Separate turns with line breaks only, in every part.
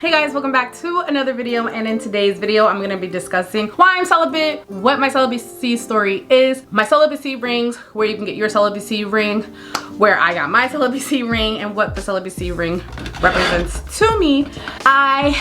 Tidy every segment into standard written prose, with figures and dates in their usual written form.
Hey guys, welcome back to another video, and in today's video I'm going to be discussing why I'm celibate, what my celibacy story is, my celibacy rings, where you can get your celibacy ring, where I got my celibacy ring, and what the celibacy ring represents to me. I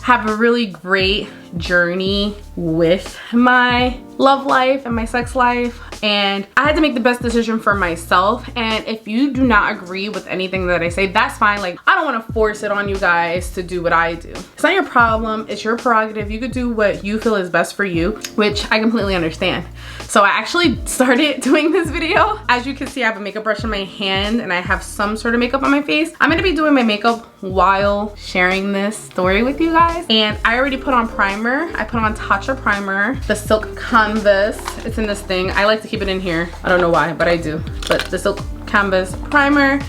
have a really great journey with my love life and my sex life, and I had to make the best decision for myself. And if you do not agree with anything that I say, that's fine. Like, I don't want to force it on you guys to do what I do. It's not your problem, it's your prerogative. You could do what you feel is best for you, which I completely understand. So I actually started doing this video. As you can see, I have a makeup brush in my hand and I have some sort of makeup on my face. I'm gonna be doing my makeup while sharing this story with you guys. And I already put on primer. I put on Tatcha primer, the silk canvas. It's in this thing. I like to keep it in here. I don't know why, but I do. But the silk canvas primer.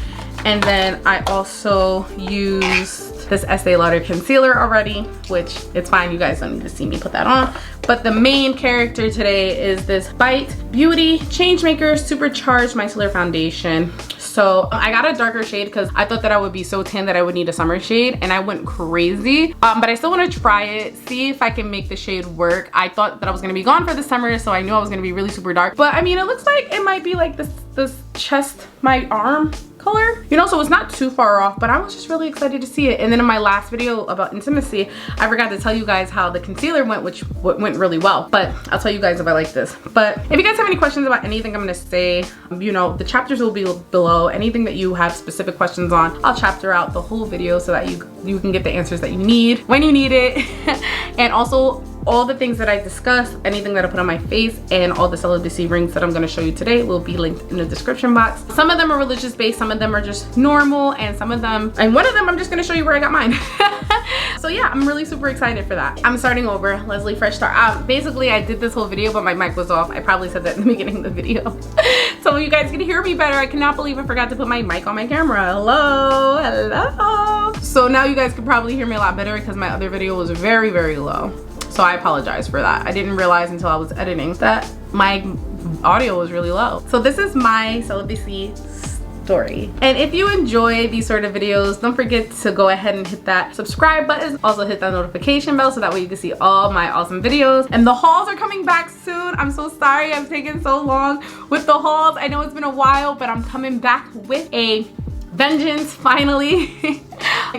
And then I also used this Estee Lauder concealer already, which it's fine. You guys don't need to see me put that on. But the main character today is this Bite Beauty Changemaker Supercharged Micellar Foundation. So I got a darker shade because I thought that I would be so tan that I would need a summer shade, and I went crazy. But I still want to try it, see if I can make the shade work. I thought that I was going to be gone for the summer, so I knew I was going to be really super dark. But I mean, it looks like it might be like this chest, my arm color, you know, so it's not too far off, but I was just really excited to see it. And then in my last video about intimacy, I forgot to tell you guys how the concealer went, which went really well, but I'll tell you guys if I like this. But if you guys have any questions about anything I'm gonna say, you know, the chapters will be below. Anything that you have specific questions on, I'll chapter out the whole video so that you can get the answers that you need when you need it. And also, all the things that I discussed, anything that I put on my face, and all the celibacy rings that I'm gonna show you today will be linked in the description box. Some of them are religious based, some of them are just normal, and some of them, and one of them I'm just gonna show you where I got mine. So yeah, I'm really super excited for that. I'm starting over, Leslie, fresh start. Basically, I did this whole video, but my mic was off. I probably said that in the beginning of the video. So you guys can hear me better. I cannot believe I forgot to put my mic on my camera. Hello, hello. So now you guys can probably hear me a lot better because my other video was very, very low. So I apologize for that. I didn't realize until I was editing that my audio was really low. So this is my celibacy story. And if you enjoy these sort of videos, don't forget to go ahead and hit that subscribe button. Also hit that notification bell so that way you can see all my awesome videos. And the hauls are coming back soon. I'm so sorry I've taken so long with the hauls. I know it's been a while, but I'm coming back with a vengeance finally.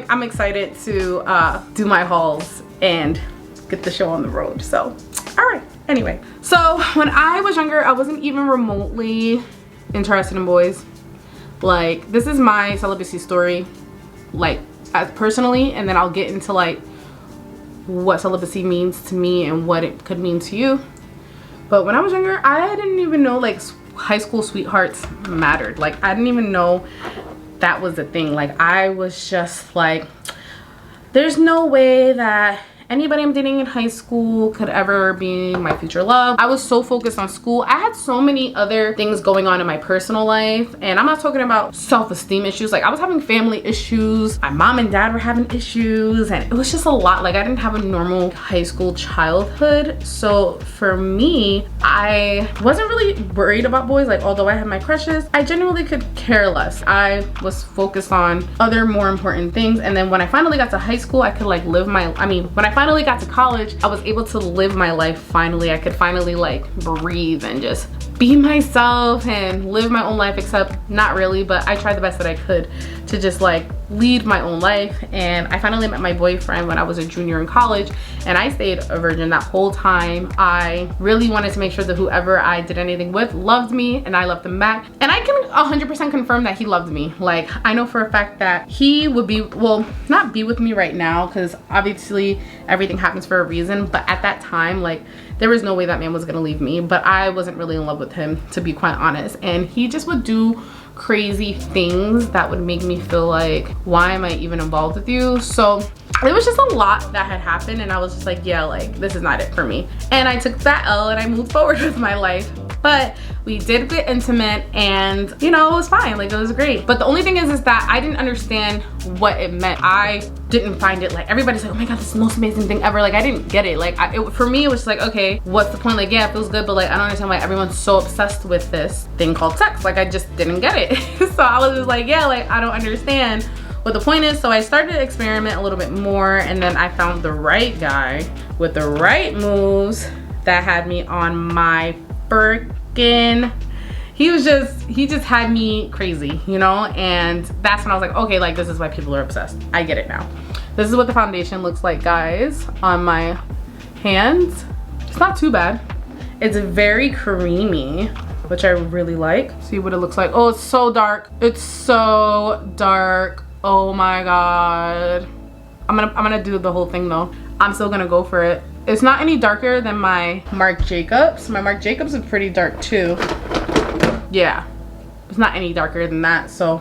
I'm excited to do my hauls and get the show on the road. So all right, anyway, so when I was younger, I wasn't even remotely interested in boys. Like, this is my celibacy story, like, as personally, and then I'll get into like what celibacy means to me and what it could mean to you. But when I was younger, I didn't even know like high school sweethearts mattered. Like, I didn't even know that was a thing. Like, I was just like, there's no way that anybody I'm dating in high school could ever be my future love. I was so focused on school. I had so many other things going on in my personal life, and I'm not talking about self-esteem issues. Like, I was having family issues. My mom and dad were having issues, and it was just a lot. Like, I didn't have a normal high school childhood. So for me, I wasn't really worried about boys. Like, although I had my crushes, I genuinely could care less. I was focused on other more important things. And then when I finally got to high school, I could like live my, when I finally got to college, I was able to live my life finally. I could finally like breathe and just be myself and live my own life, except not really, but I tried the best that I could to just like lead my own life. And I finally met my boyfriend when I was a junior in college, and I stayed a virgin that whole time. I really wanted to make sure that whoever I did anything with loved me, and I loved him back. And I can 100% confirm that he loved me. Like, I know for a fact that he would be, well, not be with me right now, because obviously everything happens for a reason, but at that time, like, there was no way that man was gonna leave me. But I wasn't really in love with him, to be quite honest. And he just would do crazy things that would make me feel like, why am I even involved with you? So it was just a lot that had happened, and I was just like, yeah, like, this is not it for me. And I took that L and I moved forward with my life. But we did get intimate, and you know, it was fine. Like, it was great. But the only thing is that I didn't understand what it meant. I didn't find it, like, everybody's like, oh my god, this is the most amazing thing ever. Like, I didn't get it. Like, for me, it was like, okay, what's the point? Like, yeah, it feels good, but like, I don't understand why everyone's so obsessed with this thing called sex. Like, I just didn't get it. So I was just like, yeah, like, I don't understand what the point is. So I started to experiment a little bit more, and then I found the right guy with the right moves that had me on my freaking, he just had me crazy, you know? And that's when I was like, okay, like this is why people are obsessed. I get it now. This is what the foundation looks like, guys, on my hands. It's not too bad. It's very creamy, which I really like. See what it looks like. Oh, it's so dark. It's so dark. Oh my God. I'm gonna do the whole thing though. I'm still gonna go for it. It's not any darker than my Marc Jacobs. My Marc Jacobs is pretty dark too. Yeah, it's not any darker than that, so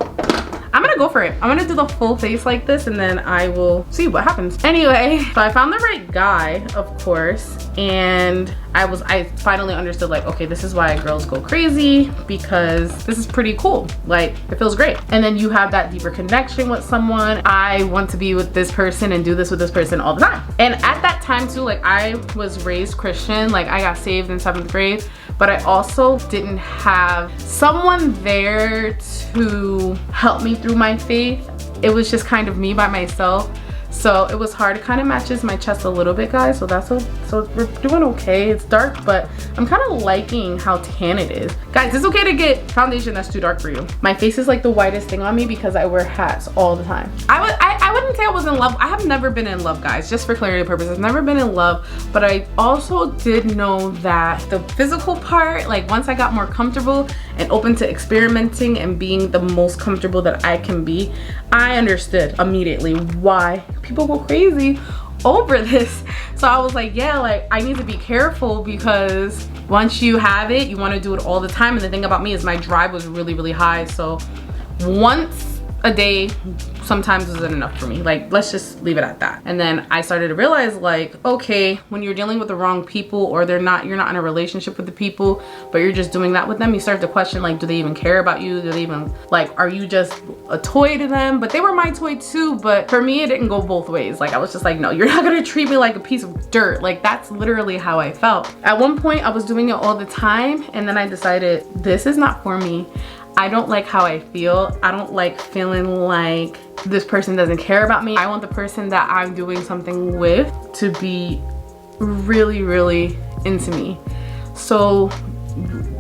I'm gonna go for it. I'm gonna do the full face like this, and then I will see what happens. Anyway, so I found the right guy, of course, and I finally understood, like, okay, this is why girls go crazy, because this is pretty cool. Like, it feels great. And then you have that deeper connection with someone. I want to be with this person and do this with this person all the time. And at that time too, like, I was raised Christian. Like, I got saved in 7th grade, but I also didn't have someone there to help me through my faith. It was just kind of me by myself. So it was hard. It kind of matches my chest a little bit, guys. So so we're doing okay. It's dark, but I'm kind of liking how tan it is. Guys, it's okay to get foundation that's too dark for you. My face is like the whitest thing on me because I wear hats all the time. I wouldn't say I was in love. I have never been in love, guys, just for clarity purposes. I've never been in love, but I also did know that the physical part, like once I got more comfortable and open to experimenting and being the most comfortable that I can be, I understood immediately why people go crazy over this. So I was like, yeah, like I need to be careful, because once you have it, you want to do it all the time. And the thing about me is my drive was really, really high. So once a day sometimes isn't enough for me. Like, let's just leave it at that. And then I started to realize, like, okay, when you're dealing with the wrong people, or you're not in a relationship with the people, but you're just doing that with them, you start to question, like, do they even care about you? Do they even, like, are you just a toy to them? But they were my toy too. But for me, it didn't go both ways. Like, I was just like, no, you're not gonna treat me like a piece of dirt. Like, that's literally how I felt. At one point, I was doing it all the time, and then I decided, this is not for me. I don't like how I feel. I don't like feeling like this person doesn't care about me. I want the person that I'm doing something with to be really, really into me. So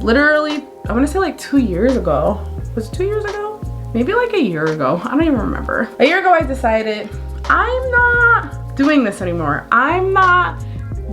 literally, I want to say like 2 years ago. Was it 2 years ago? Maybe like a year ago. I don't even remember. A year ago, I decided I'm not doing this anymore. I'm not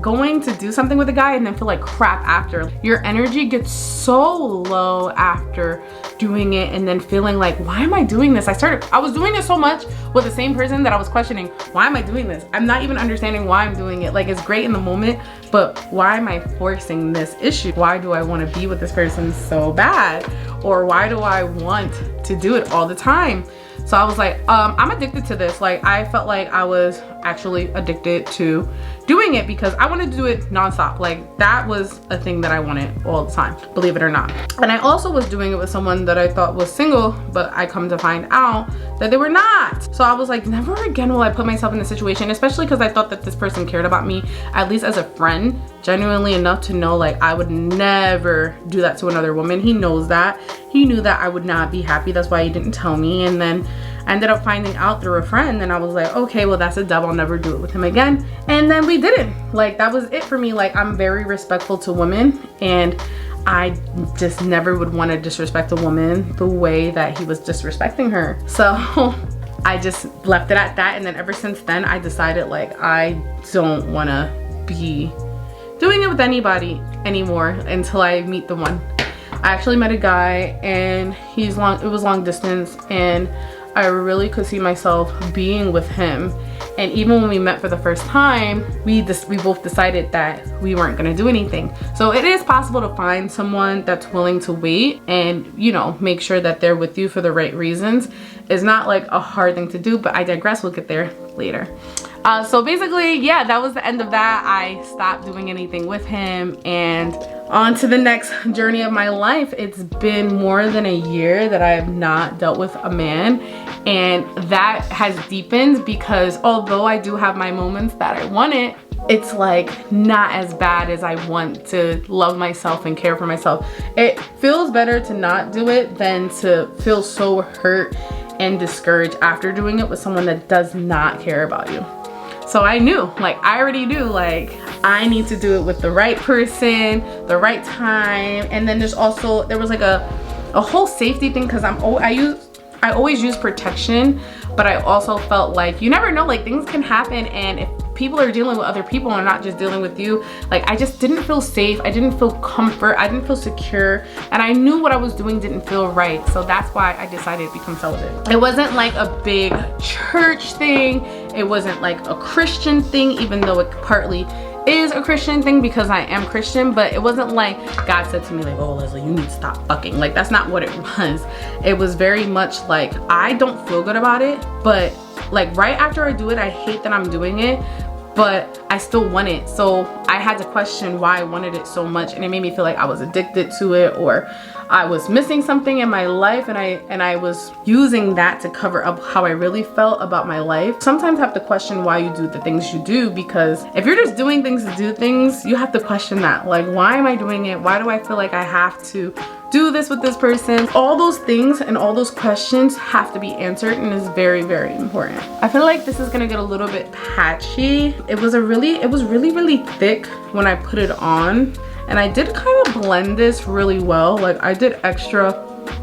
going to do something with a guy and then feel like crap after. Your energy gets so low after doing it and then feeling like, why am I doing this? I was doing it so much with the same person that I was questioning, why am I doing this? I'm not even understanding why I'm doing it. Like, it's great in the moment, but why am I forcing this issue? Why do I want to be with this person so bad? Or why do I want to do it all the time? So I was like, I'm addicted to this. Like, I felt like I was actually addicted to doing it because I wanted to do it nonstop. Like, that was a thing that I wanted all the time, believe it or not. And I also was doing it with someone that I thought was single, but I come to find out that they were not. So I was like, never again will I put myself in a situation, especially because I thought that this person cared about me, at least as a friend, genuinely enough to know, like, I would never do that to another woman. He knows that. He knew that I would not be happy. That's why he didn't tell me. And then I ended up finding out through a friend, and I was like, okay, well, that's a dub. I'll never do it with him again. And then we didn't. Like, that was it for me. Like, I'm very respectful to women, and I just never would want to disrespect a woman the way that he was disrespecting her. So I just left it at that. And then ever since then, I decided, like, I don't want to be doing it with anybody anymore until I meet the one. I actually met a guy, and it was long distance, and I really could see myself being with him. And even when we met for the first time, we both decided that we weren't gonna do anything. So it is possible to find someone that's willing to wait and, you know, make sure that they're with you for the right reasons. It's not like a hard thing to do, but I digress, we'll get there later. So basically, yeah, that was the end of that. I stopped doing anything with him, and on to the next journey of my life. It's been more than a year that I have not dealt with a man, and that has deepened because although I do have my moments that I want it, it's like not as bad as I want to love myself and care for myself. It feels better to not do it than to feel so hurt and discouraged after doing it with someone that does not care about you. So I knew, like, I already knew, like, I need to do it with the right person, the right time. And then there was like a whole safety thing, because I always use protection, but I also felt like you never know, like, things can happen, and if people are dealing with other people and not just dealing with you, like, I just didn't feel safe, I didn't feel comfort, I didn't feel secure, and I knew what I was doing didn't feel right. So that's why I decided to become celibate. It wasn't like a big church thing, it wasn't like a Christian thing, even though it partly is a Christian thing because I am Christian, but it wasn't like God said to me, like, oh, Leslie, you need to stop fucking. Like, that's not what it was. It was very much like, I don't feel good about it, but like right after I do it, I hate that I'm doing it, but I still want it. So I had to question why I wanted it so much, and it made me feel like I was addicted to it, or I was missing something in my life, and I was using that to cover up how I really felt about my life. Sometimes I have to question why you do the things you do, because if you're just doing things to do things, you have to question that. Like, why am I doing it? Why do I feel like I have to do this with this person? All those things and all those questions have to be answered, and is very, very important. I feel like this is gonna get a little bit patchy. It was really thick when I put it on, and I did kind of blend this really well. Like, I did extra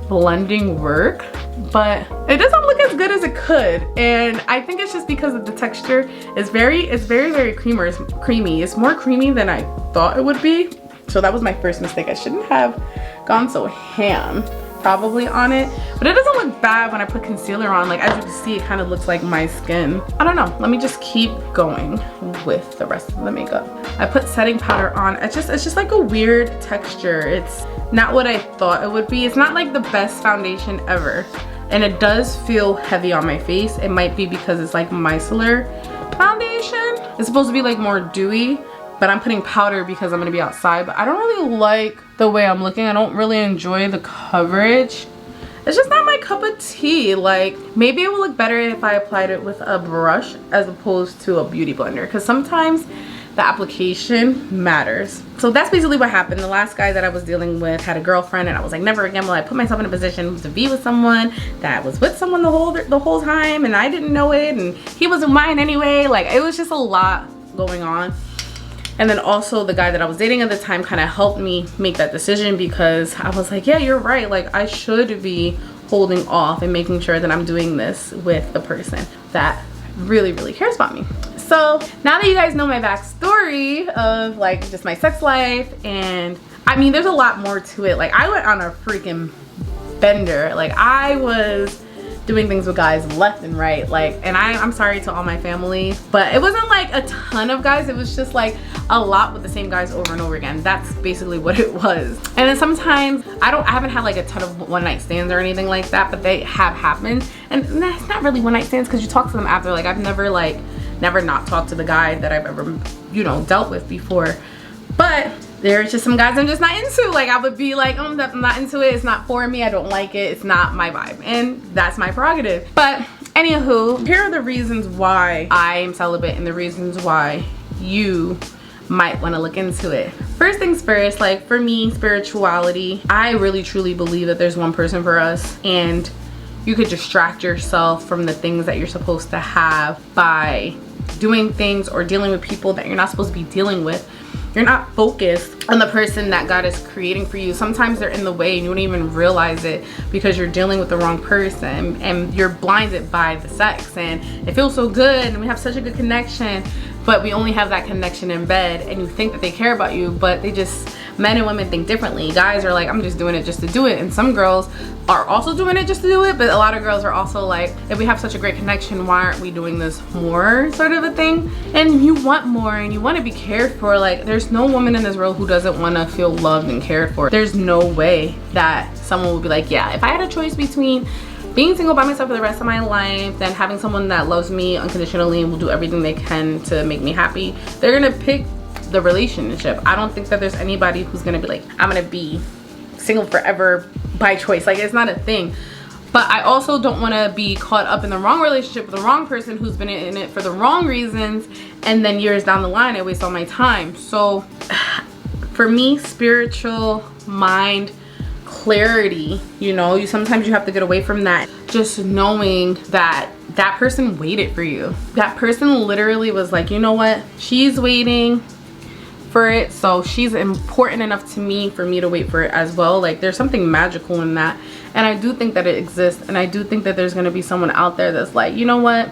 blending work, but it doesn't look as good as it could, and I think it's just because of the texture. It's very creamy. It's more creamy than I thought it would be. So that was my first mistake. I shouldn't have gone so ham probably on it, but it doesn't look bad when I put concealer on. Like, as you can see, it kind of looks like my skin. I don't know, let me just keep going with the rest of the makeup. I put setting powder on. It's just like a weird texture. It's not what I thought it would be. It's not like the best foundation ever, and it does feel heavy on my face. It might be because it's like micellar foundation. It's supposed to be like more dewy, but I'm putting powder because I'm gonna be outside. But I don't really like the way I'm looking. I don't really enjoy the coverage. It's just not my cup of tea. Like, maybe it would look better if I applied it with a brush as opposed to a beauty blender, because sometimes the application matters. So that's basically what happened. The last guy that I was dealing with had a girlfriend, and I was like, never again will I put myself in a position to be with someone that was with someone the whole time, and I didn't know it, and he wasn't mine anyway. Like, it was just a lot going on. And then also the guy that I was dating at the time kind of helped me make that decision, because I was like, yeah, you're right. Like, I should be holding off and making sure that I'm doing this with the person that really, really cares about me. So now that you guys know my backstory of like just my sex life, and I mean, there's a lot more to it. Like, I went on a freaking bender. Like, I was doing things with guys left and right, like, and I'm sorry to all my family, but it wasn't like a ton of guys. It was just like a lot with the same guys over and over again. That's basically what it was. And then sometimes I haven't had like a ton of one night stands or anything like that, but they have happened, and that's not really one night stands because you talk to them after. Like, I've never not talked to the guy that I've ever, you know, dealt with before. But there's just some guys I'm just not into. Like, I would be like, oh, I'm not into it. It's not for me. I don't like it. It's not my vibe. And that's my prerogative. But anywho, here are the reasons why I am celibate and the reasons why you might want to look into it. First things first, like, for me, spirituality, I really truly believe that there's one person for us, and you could distract yourself from the things that you're supposed to have by doing things or dealing with people that you're not supposed to be dealing with. You're not focused on the person that God is creating for you. Sometimes they're in the way and you don't even realize it because you're dealing with the wrong person, and you're blinded by the sex, and it feels so good and we have such a good connection, but we only have that connection in bed, and you think that they care about you, but men and women think differently. Guys are like, I'm just doing it just to do it, and some girls are also doing it just to do it, but a lot of girls are also like, if we have such a great connection, why aren't we doing this more, sort of a thing. And you want more and you want to be cared for. Like, there's no woman in this world who doesn't want to feel loved and cared for. There's no way that someone would be like, yeah, if I had a choice between being single by myself for the rest of my life than having someone that loves me unconditionally and will do everything they can to make me happy, they're gonna pick the relationship. I don't think that there's anybody who's gonna be like, I'm gonna be single forever by choice. Like, it's not a thing. But I also don't want to be caught up in the wrong relationship with the wrong person who's been in it for the wrong reasons, and then years down the line I waste all my time. So for me, spiritual mind, clarity, you know. Sometimes you have to get away from that, just knowing that that person waited for you. That person literally was like, you know what, she's waiting for it, so she's important enough to me for me to wait for it as well. Like, there's something magical in that, and I do think that it exists, and I do think that there's going to be someone out there that's like, you know what,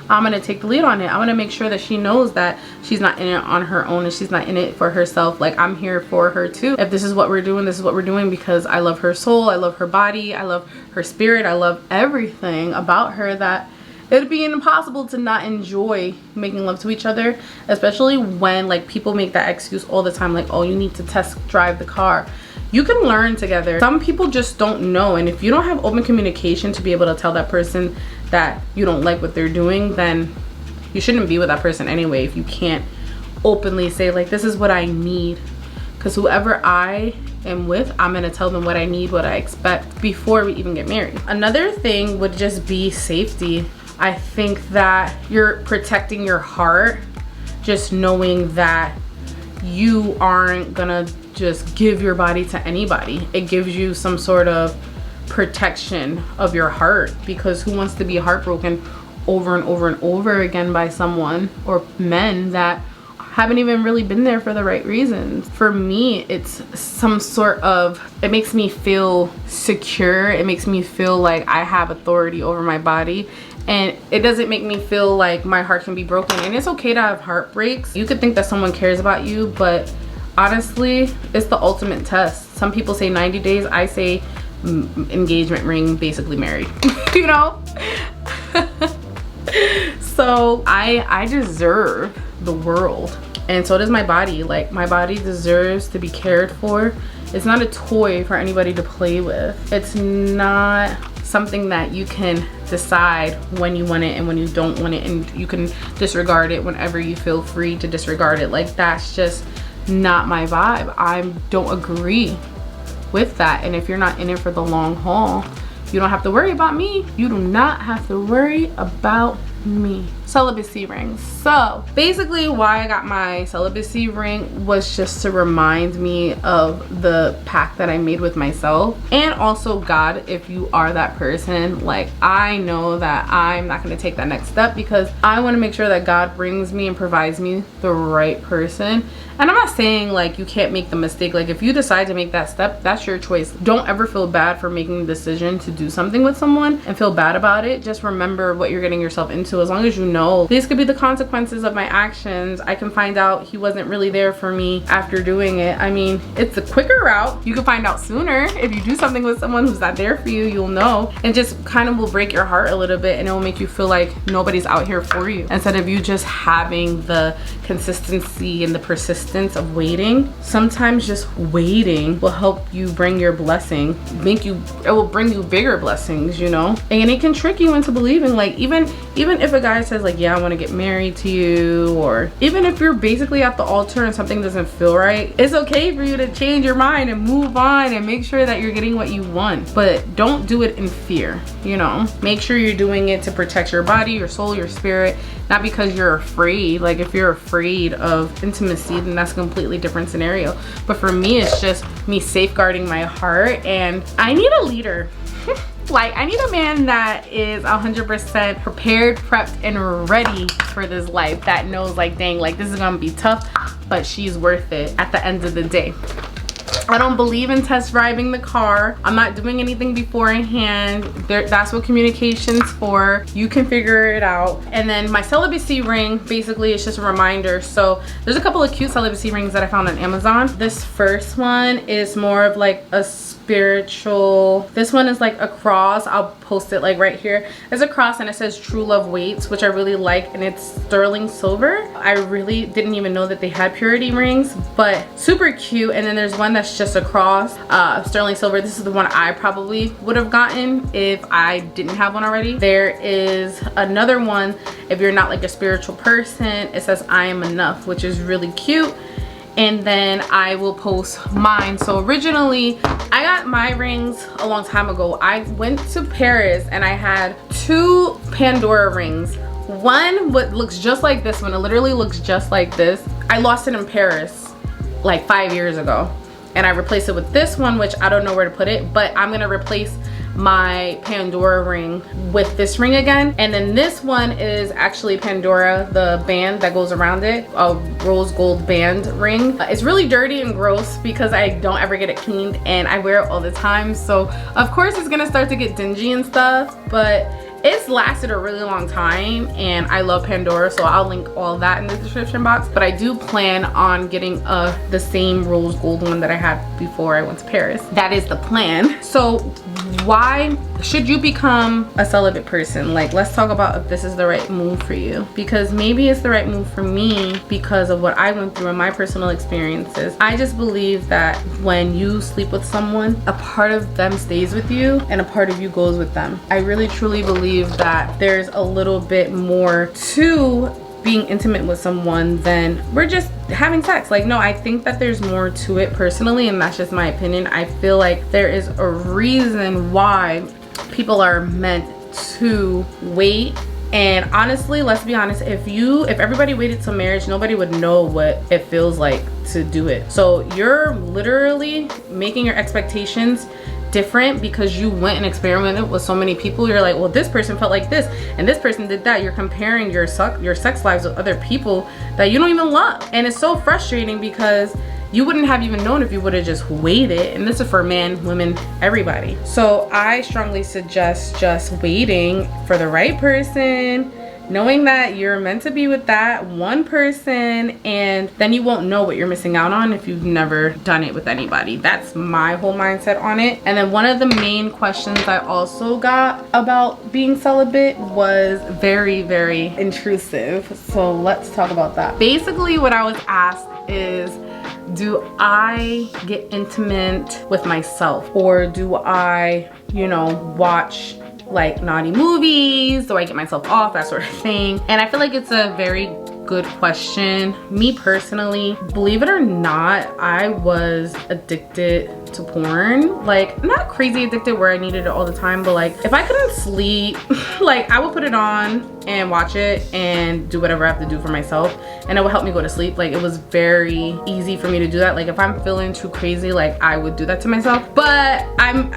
I'm going to take the lead on it. I'm going to make sure that she knows that she's not in it on her own, and she's not in it for herself. Like, I'm here for her too. If this is what we're doing, this is what we're doing, because I love her soul, I love her body, I love her spirit, I love everything about her, that it'd be impossible to not enjoy making love to each other, especially when, like, people make that excuse all the time, like, oh, you need to test drive the car. You can learn together. Some people just don't know, and if you don't have open communication to be able to tell that person that you don't like what they're doing, then you shouldn't be with that person anyway. If you can't openly say, like, this is what I need, because whoever I am with, I'm gonna tell them what I need, what I expect before we even get married. Another thing would just be safety. I think that you're protecting your heart, just knowing that you aren't gonna just give your body to anybody. It gives you some sort of protection of your heart, because who wants to be heartbroken over and over and over again by someone, or men that haven't even really been there for the right reasons. For me, it's some sort of, it makes me feel secure. It makes me feel like I have authority over my body, and it doesn't make me feel like my heart can be broken. And it's okay to have heartbreaks. You could think that someone cares about you, but honestly, it's the ultimate test. Some people say 90 days, I say engagement ring, basically married. You know. So I deserve the world, and so does my body. Like, my body deserves to be cared for. It's not a toy for anybody to play with. It's not something that you can decide when you want it and when you don't want it, and you can disregard it whenever you feel free to disregard it. Like, that's just not my vibe. I don't agree with that. And if you're not in it for the long haul, you don't have to worry about me. You do not have to worry about me. Celibacy rings. So basically, why I got my celibacy ring was just to remind me of the pact that I made with myself, and also God. If you are that person, like, I know that I'm not going to take that next step, because I want to make sure that God brings me and provides me the right person. And I'm not saying, like, you can't make the mistake. Like, if you decide to make that step, that's your choice. Don't ever feel bad for making the decision to do something with someone and feel bad about it. Just remember what you're getting yourself into. As long as you know these could be the consequences of my actions, I can find out he wasn't really there for me after doing it. I mean, it's a quicker route. You can find out sooner. If you do something with someone who's not there for you, you'll know. And just kind of will break your heart a little bit, and it will make you feel like nobody's out here for you, instead of you just having the consistency and the persistence of waiting. Sometimes just waiting will help you bring your blessing, it will bring you bigger blessings, you know. And it can trick you into believing, like, even if a guy says, like, yeah, I want to get married to you, or even if you're basically at the altar and something doesn't feel right, it's okay for you to change your mind and move on and make sure that you're getting what you want. But don't do it in fear, you know. Make sure you're doing it to protect your body, your soul, your spirit, not because you're afraid. Like, if you're afraid of intimacy, then that's a completely different scenario. But for me, it's just me safeguarding my heart, and I need a leader. Like, I need a man that is 100% prepared, prepped, and ready for this life, that knows, like, dang, like, this is gonna be tough, but she's worth it at the end of the day. I don't believe in test driving the car. I'm not doing anything beforehand. That's what communication's for. You can figure it out. And then my celibacy ring, basically, is just a reminder. So there's a couple of cute celibacy rings that I found on Amazon. This first one is more of like a spiritual. This one is like a cross. I'll post it like right here. It's a cross, and it says True Love Waits, which I really like, and it's sterling silver. I really didn't even know that they had purity rings, but super cute. And then there's one that's just a cross, sterling silver. This is the one I probably would have gotten if I didn't have one already. There is another one, if you're not like a spiritual person, it says I Am Enough, which is really cute. And then I will post mine. So originally I got my rings a long time ago. I went to Paris and I had 2 Pandora rings. One looks just like this one. It literally looks just like this. I lost it in Paris like 5 years ago. and I replace it with this one, which I don't know where to put it, but I'm gonna replace my Pandora ring with this ring again. And then this one is actually Pandora, the band that goes around it, a rose gold band ring. It's really dirty and gross because I don't ever get it cleaned and I wear it all the time. So of course it's gonna start to get dingy and stuff, but it's lasted a really long time and I love Pandora, so I'll link all that in the description box. But I do plan on getting the same rose gold one that I had before I went to Paris. That is the plan. So why should you become a celibate person? Like, let's talk about if this is the right move for you, because maybe it's the right move for me because of what I went through and my personal experiences. I just believe that when you sleep with someone, a part of them stays with you and a part of you goes with them. I really truly believe that there's a little bit more to being intimate with someone than we're just having sex. Like, no, I think that there's more to it personally, and that's just my opinion. I feel like there is a reason why people are meant to wait. And honestly, let's be honest, if everybody waited till marriage, nobody would know what it feels like to do it. So you're literally making your expectations different because you went and experimented with so many people. You're like, well, this person felt like this and this person did that. You're comparing your sex lives with other people that you don't even love. And it's so frustrating because you wouldn't have even known if you would have just waited. And this is for men, women, everybody. So I strongly suggest just waiting for the right person, knowing that you're meant to be with that one person, and then you won't know what you're missing out on if you've never done it with anybody. That's my whole mindset on it. And then one of the main questions I also got about being celibate was very, very intrusive. So let's talk about that. Basically what I was asked is, do I get intimate with myself, or do I, you know, watch like naughty movies? Do I get myself off? That sort of thing. And I feel like it's a very good question. Me personally, believe it or not, I was addicted to porn. Like, not crazy addicted where I needed it all the time, but like if I couldn't sleep, like I would put it on and watch it and do whatever I have to do for myself, and it would help me go to sleep. Like, it was very easy for me to do that. Like if I'm feeling too crazy, like I would do that to myself. But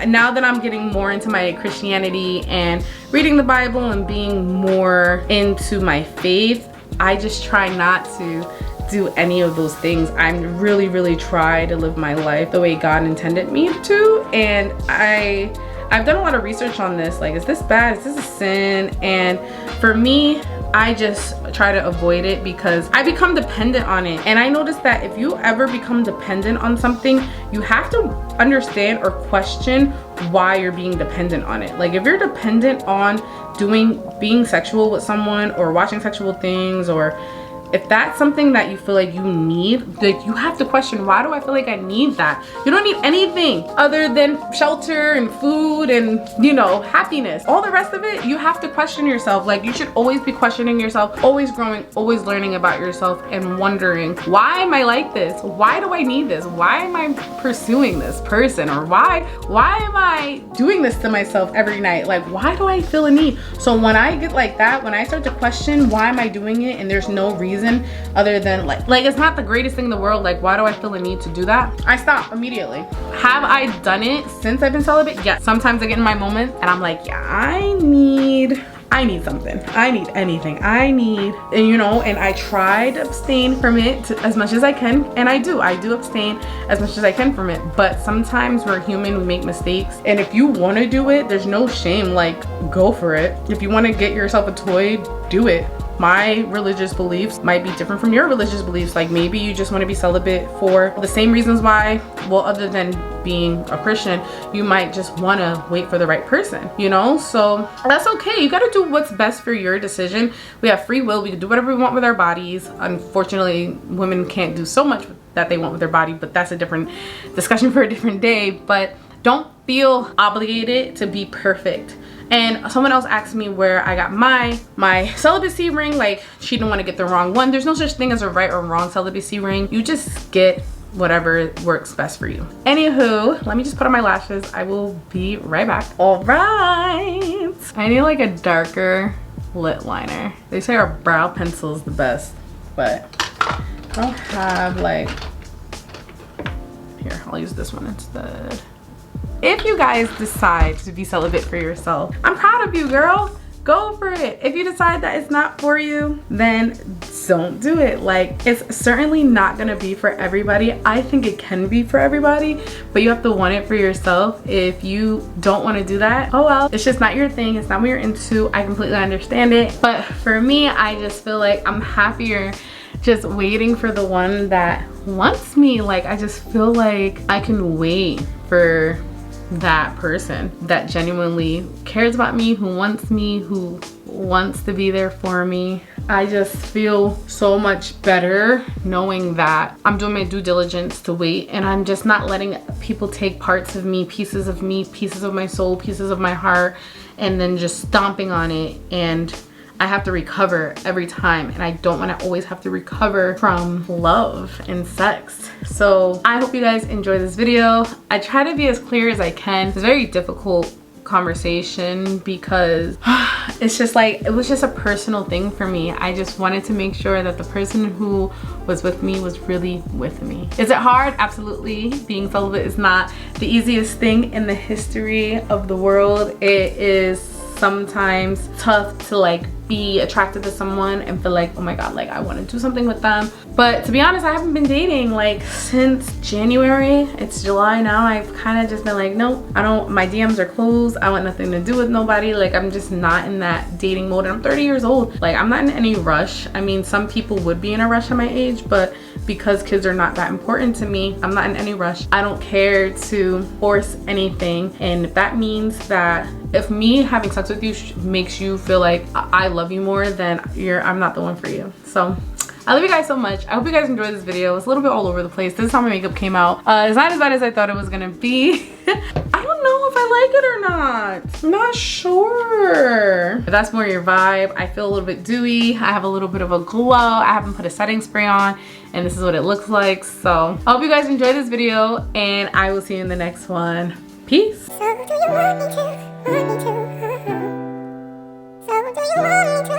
now that I'm getting more into my Christianity and reading the Bible and being more into my faith, I just try not to do any of those things. I really, really try to live my life the way God intended me to. And I've done a lot of research on this. Like, is this bad? Is this a sin? And for me, I just try to avoid it because I become dependent on it. And I noticed that if you ever become dependent on something, you have to understand or question why you're being dependent on it. Like, if you're dependent on being sexual with someone or watching sexual things, or if that's something that you feel like you need, like, you have to question, why do I feel like I need that? You don't need anything other than shelter and food and, you know, happiness. All the rest of it, you have to question yourself. Like, you should always be questioning yourself, always growing, always learning about yourself and wondering, why am I like this? Why do I need this? Why am I pursuing this person? Or why am I doing this to myself every night? Like, why do I feel a need? So when I get like that, when I start to question why am I doing it and there's no reason other than like it's not the greatest thing in the world, like why do I feel a need to do that, I stop immediately. Have I done it since I've been celibate? Yes. Sometimes I get in my moment and I'm like, yeah, I need something, I need anything, and you know, and I try to abstain from it as much as I can, and I do abstain as much as I can from it. But sometimes we're human, we make mistakes, and if you want to do it, there's no shame. Like, go for it. If you want to get yourself a toy, do it. My religious beliefs might be different from your religious beliefs. Like, maybe you just want to be celibate for the same reasons why, well, other than being a Christian, you might just want to wait for the right person, you know? So that's okay. You got to do what's best for your decision. We have free will. We can do whatever we want with our bodies. Unfortunately, women can't do so much that they want with their body, but that's a different discussion for a different day. But don't feel obligated to be perfect. And someone else asked me where I got my celibacy ring. Like, she didn't want to get the wrong one. There's no such thing as a right or wrong celibacy ring. You just get whatever works best for you. Anywho, let me just put on my lashes. I will be right back. All right. I need like a darker lip liner. They say our brow pencil is the best, but I don't have like, Here, I'll use this one instead. If you guys decide to be celibate for yourself, I'm proud of you, girl. Go for it. If you decide that it's not for you, then don't do it. Like, it's certainly not gonna be for everybody. I think it can be for everybody, but you have to want it for yourself. If you don't want to do that, oh well, it's just not your thing. It's not what you're into. I completely understand it. But for me, I just feel like I'm happier just waiting for the one that wants me. Like, I just feel like I can wait for that person that genuinely cares about me, who wants to be there for me. I just feel so much better knowing that I'm doing my due diligence to wait, and I'm just not letting people take parts of me, pieces of my soul, pieces of my heart, and then just stomping on it, and I have to recover every time, and I don't want to always have to recover from love and sex. So I hope you guys enjoy this video. I try to be as clear as I can. It's a very difficult conversation because it's just like, it was just a personal thing for me. I just wanted to make sure that the person who was with me was really with me. Is it hard? Absolutely. Being celibate is not the easiest thing in the history of the world. It is sometimes tough to like be attracted to someone and feel like, oh my god, like I want to do something with them. But to be honest, I haven't been dating like since January. It's July now. I've kind of just been like, nope, I don't, my DMs are closed. I want nothing to do with nobody. Like, I'm just not in that dating mode, and I'm 30 years old. Like, I'm not in any rush. I mean, some people would be in a rush at my age, but because kids are not that important to me, I'm not in any rush. I don't care to force anything, and if that means that if me having sex with you makes you feel like I love you more, then I'm not the one for you. So I love you guys so much. I hope you guys enjoyed this video. It's a little bit all over the place. This is how my makeup came out. It's not as bad as I thought it was gonna be. I don't know if I like it or not. I'm not sure. If that's more your vibe, I feel a little bit dewy. I have a little bit of a glow. I haven't put a setting spray on, and this is what it looks like. So I hope you guys enjoyed this video, and I will see you in the next one. Peace.
So do you want me to? So do you want me to?